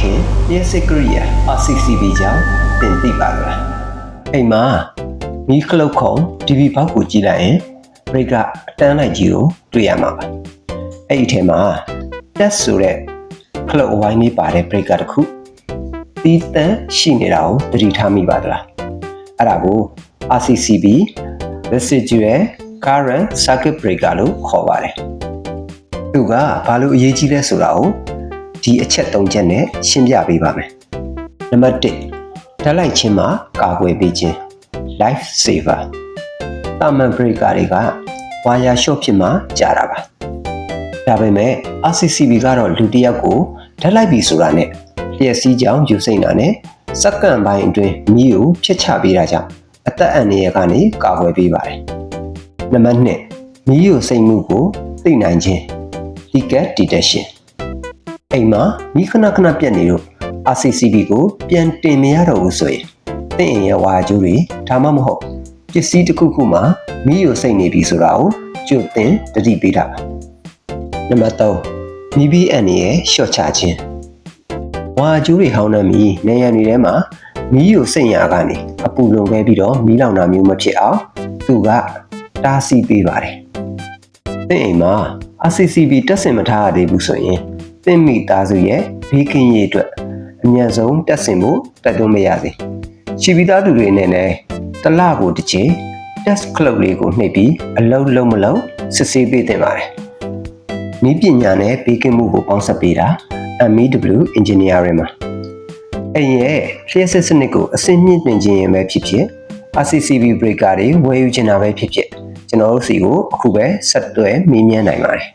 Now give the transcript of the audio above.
ခင်လျှက်စစ်ကရိယာ RCCB ကြောင့်တင်သိပါလားအိမ်မှာမီးခလုတ်ခုံ DB ဘောက်ကိုကြည့်လိုက်ရင်ဘရိတ်ကအတန်းလိုက်ကြီးကိုတွေ့ရမှာပါအဲ့ဒီထဲမှာတက်ဆိုတဲ့ခလုတ်အဝိုင်းလေးပါတဲ့ဘရိတ်ကတစ်ခုတီးတန်းရှိနေတာကိုသတိထားမိပါသလားအဲ့ဒါကို RCCB Residual Current Circuit Breaker လို့ခေါ်ပါတယ်သူကဘာလို့အရေးကြီးလဲဆိုတာကိုဒီအချက်၃ချက်နဲ့ရှင်းပြပေးပါမယ်နံပါတ်1ဓာတ်လိုက်ခြင်းမှာကာကွယ်ပေးခြင်း Life Saver တာမန် breaker တွေကဝါယာရှော့ဖြစ်မှာကြာတာပါဒါပေမဲ့ RCCB ကတော့လူတစ်ယောက်ကိုဓာတ်လိုက်ပြီဆိုတာနဲ့လျှက်စီးကြောင်ယူစိမ့်တာနဲ့စက္ကန့်ပိုင်းအတွင်းမီးကိုဖျက်ချပေးတာကြောင့်အသက်အန္တရာယ်ကနေကာကွယ်ပေးပါတယ်နံပါတ်2မီးကိုစိမ့်မှုကိုသိနိုင်ခြင်း Leak Detection အိမ်မှာမီးခဏခဏပြတ်နေလို့ RCCB ကိုပြန်တင်မရတော့ဘူးဆိုရင်သင်အိမ်ရဲ့ဝါကျိုးတွေဒါမှမဟုတ်ပစ္စည်းတစ်ခုခုမှာမီးကိုစိမ့်နေပြီဆိုတာကိုကြိုတင်သတိပေးတာပါနံပါတ်3မီးဘေးအန္တရာယ်ရှော့ချခြင်းဝါကျိုးတွေဟောင်းနှံပြီးနေရံတွေထဲမှာမီးကိုစိမ့်ရကနေအပူလွန်ခဲ့ပြီးတော့မီးလောင်တာမျိုးမဖြစ်အောင်သူကတားဆီးပေးပါတယ်သင်အိမ်မှာ RCCB တက်ဆင်မထားရသေးဘူးဆိုရင်သင်မိသားစုရဲ့ဘေးကင်းရေးအတွက်အမြန်ဆုံးတက်ဆင်ဖို့တိုက်တွန်းမရစေရှိပြီးသားသူတွေနဲ့လည်းတစ်လကိုတစ်ချိန် test cloud လေးကိုနှိပ်ပြီးအလုံးလုံးမလုံးစစ်ဆေးပေးသင့်ပါတယ်နည်းပညာနဲ့ဘေးကင်းမှုကိုပေါင်းစပ်ပေးတာ MEW Engineering မှာအဲ့ရဲ့လျှက်စစ်စနစ်ကိုအဆင့်မြင့်တင်ခြင်းရင်ပဲဖြစ်ဖြစ် RCCB breaker တွေဝယ်ယူချင်တာပဲဖြစ်ဖြစ်ကျွန်တော်တို့စီကိုအခုပဲဆက်သွယ်မေးမြန်းနိုင်ပါတယ်